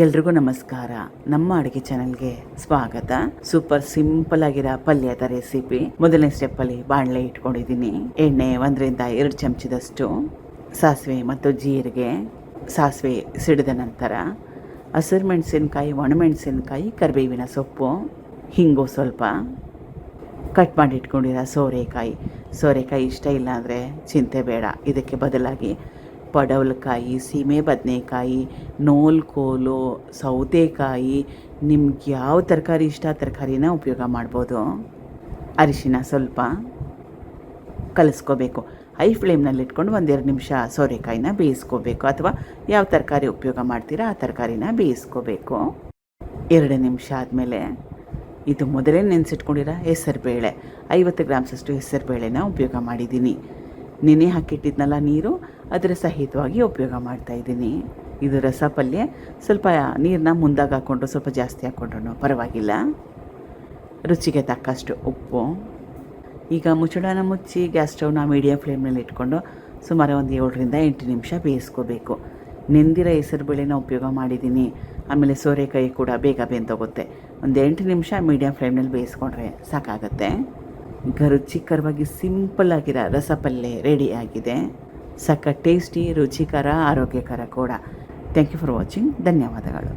ಎಲ್ರಿಗೂ ನಮಸ್ಕಾರ. ನಮ್ಮ ಅಡುಗೆ ಚಾನಲ್ಗೆ ಸ್ವಾಗತ. ಸೂಪರ್ ಸಿಂಪಲ್ ಆಗಿರೋ ಪಲ್ಯದ ರೆಸಿಪಿ. ಮೊದಲನೇ ಸ್ಟೆಪ್ಪಲ್ಲಿ ಬಾಣಲೆ ಇಟ್ಕೊಂಡಿದ್ದೀನಿ. ಎಣ್ಣೆ 1-2 ಚಮಚದಷ್ಟು, ಸಾಸಿವೆ ಮತ್ತು ಜೀರಿಗೆ. ಸಾಸಿವೆ ಸಿಡಿದ ನಂತರ ಹಸಿರು ಮೆಣಸಿನಕಾಯಿ, ಒಣಮೆಣಸಿನಕಾಯಿ, ಕರಿಬೇವಿನ ಸೊಪ್ಪು, ಹಿಂಗು ಸ್ವಲ್ಪ, ಕಟ್ ಮಾಡಿ ಇಟ್ಕೊಂಡಿರೋ ಸೋರೆಕಾಯಿ ಇಷ್ಟ ಇಲ್ಲ ಅಂದರೆ ಚಿಂತೆ ಬೇಡ. ಇದಕ್ಕೆ ಬದಲಾಗಿ ಪಡವಲಕಾಯಿ, ಸೀಮೆ ಬದನೆಕಾಯಿ, ನೋಲ್ಕೋಲು, ಸೌತೆಕಾಯಿ, ನಿಮ್ಗೆ ಯಾವ ತರಕಾರಿ ಇಷ್ಟ ತರಕಾರಿನ ಉಪಯೋಗ ಮಾಡ್ಬೋದು. ಅರಿಶಿನ ಸ್ವಲ್ಪ ಕಲಿಸ್ಕೋಬೇಕು. ಹೈ ಫ್ಲೇಮ್ನಲ್ಲಿ ಇಟ್ಕೊಂಡು 1-2 ನಿಮಿಷ ಸೋರೆಕಾಯಿನ ಬೇಯಿಸ್ಕೋಬೇಕು, ಅಥವಾ ಯಾವ ತರಕಾರಿ ಉಪಯೋಗ ಮಾಡ್ತೀರಾ ಆ ತರಕಾರಿನ ಬೇಯಿಸ್ಕೋಬೇಕು. 2 ನಿಮಿಷ ಆದಮೇಲೆ ಇದು ಮೊದಲೇ ನೆನೆಸಿಟ್ಕೊಂಡಿರೋ ಹೆಸರುಬೇಳೆ, 50 ಗ್ರಾಮ್ಸಷ್ಟು ಹೆಸರುಬೇಳೆನ ಉಪಯೋಗ ಮಾಡಿದ್ದೀನಿ. ನೆನೆ ಹಾಕಿಟ್ಟಿದ್ನಲ್ಲ ನೀರು, ಅದರ ಸಹಿತವಾಗಿ ಉಪಯೋಗ ಮಾಡ್ತಾಯಿದ್ದೀನಿ. ಇದು ರಸ ಪಲ್ಯ. ಸ್ವಲ್ಪ ನೀರನ್ನ ಮುಂದಾಗಿ ಹಾಕ್ಕೊಂಡು ಸ್ವಲ್ಪ ಜಾಸ್ತಿ ಹಾಕ್ಕೊಂಡ್ರು ಪರವಾಗಿಲ್ಲ. ರುಚಿಗೆ ತಕ್ಕಷ್ಟು ಉಪ್ಪು. ಈಗ ಮುಚ್ಚಳನ ಮುಚ್ಚಿ ಗ್ಯಾಸ್ ಸ್ಟವ್ನ ಮೀಡಿಯಮ್ ಫ್ಲೇಮ್ನಲ್ಲಿ ಇಟ್ಕೊಂಡು ಸುಮಾರು 7-8 ನಿಮಿಷ ಬೇಯಿಸ್ಕೋಬೇಕು. ನೆಂದಿರೋ ಹೆಸರುಬೇಳೆನ ಉಪಯೋಗ ಮಾಡಿದ್ದೀನಿ. ಆಮೇಲೆ ಸೋರೆಕಾಯಿ ಕೂಡ ಬೇಗ ಬೆಂದೋಗುತ್ತೆ. 8 ನಿಮಿಷ ಮೀಡಿಯಮ್ ಫ್ಲೇಮ್ನಲ್ಲಿ ಬೇಯಿಸ್ಕೊಂಡ್ರೆ ಸಾಕಾಗುತ್ತೆ. ಈಗ ರುಚಿಕರವಾಗಿ ಸಿಂಪಲ್ಲಾಗಿರೋ ರಸಪಲ್ಯ ರೆಡಿ ಆಗಿದೆ. ಸಖತ್ ಟೇಸ್ಟಿ, ರುಚಿಕರ, ಆರೋಗ್ಯಕರ ಕೂಡ. Thank you for watching. ಧನ್ಯವಾದಗಳು.